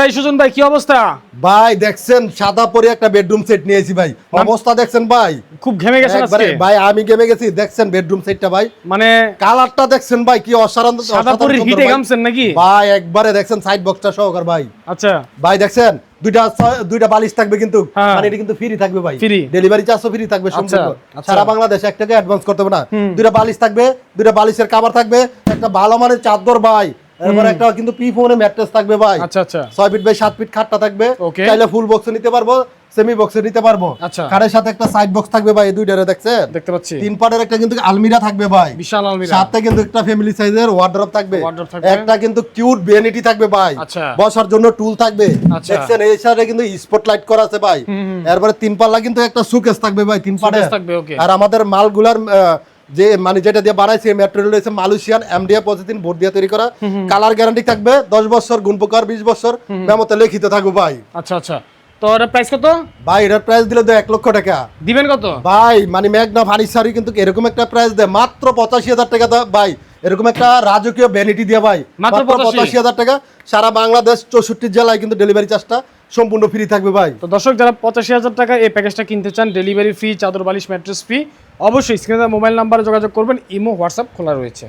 ভাই সুজন ভাই কি অবস্থা? ভাই দেখছেন সাদা পরে একটা বেডরুম সেট নিয়েছি ভাই, অবস্থা দেখছেন ভাই, খুব ঘেমে গেছেন আজকে ভাই। আমি ঘেমে গেছি, দেখছেন বেডরুম সেটটা ভাই, মানে কালারটা দেখছেন ভাই কি অসাধারণ, সাদা পরে হিটে গামছেন নাকি ভাই? একবারে দেখছেন সাইড বক্সটা সহকার ভাই। আচ্ছা ভাই দেখছেন দুইটা বালিশ থাকবে কিন্তু, মানে এটা কিন্তু ফ্রি থাকবে ভাই, ডেলিভারি চার্জও ফ্রি থাকবে সম্পূর্ণ, সারা বাংলাদেশ 1 টাকা অ্যাডভান্স করতে হবে না। দুইটা বালিশ থাকবে, দুইটা বালিশের কভার থাকবে, একটা ভালো মানের চাদর ভাই, এরপর একটা কিন্তু পি ফোনে ম্যাট্রেস থাকবে ভাই। আচ্ছা আচ্ছা 6 ফিট বাই 7 ফিট খাটটা থাকবে, চাইলে ফুল বক্স নিতে পারবো, সেমি বক্সে নিতে পারবো। খাটের সাথে একটা সাইড বক্স থাকবে ভাই, এই দুইটারে দেখছেন দেখতে পাচ্ছি। 3 পাটের একটা কিন্তু আলমিরা থাকবে ভাই, বিশাল আলমিরা, সাথে কিন্তু একটা ফ্যামিলি সাইজের ওয়ার্ডরোব থাকবে, একটা কিন্তু কিউট ভ্যানিটি থাকবে ভাই, বসার জন্য টুল থাকবে। দেখছেন এই সাইডে কিন্তু স্পটলাইট করা আছে ভাই, এরপরে 3 পাল্লা কিন্তু একটা সুকেস থাকবে ভাই, 3 পাটের। আর আমাদের মালগুলার যে মানে যেটা দিয়ে বানাইছে ম্যাটেরিয়াল হচ্ছে মালয়েশিয়ান এমডিএফ পজিটিভ বোর্ড দিয়ে তৈরি করা, কালার গ্যারান্টি থাকবে 10 বছর, গুণপ্রকার 20 বছর, মেমোতে লিখিত থাকবে ভাই। আচ্ছা আচ্ছা, তো এর প্রাইস কত ভাই? এর প্রাইস দিলে তো 1 লক্ষ টাকা দিবেন। কত ভাই? মানে মেঘনা ফার্নিচারই কিন্তু এরকম একটা প্রাইস দেয় মাত্র 85,000 টাকা ভাই, এরকম একটা রাজকীয় ভ্যানিটি দিয়ে ভাই, মাত্র 85,000 টাকা। সারা বাংলাদেশ 64 জেলায় কিন্তু ডেলিভারি চার্জটা সম্পূর্ণ ফ্রি থাকবে ভাই। তো দর্শক যারা 85,000 টাকা এই প্যাকেজটা কিনতে চান, ডেলিভারি ফ্রি, চাদর বালিশ ম্যাট্রেস ফ্রি, অবশ্যই স্ক্রিনে মোবাইল নাম্বারে যোগাযোগ করবেন, ইমো হোয়াটসঅ্যাপ খোলা রয়েছে।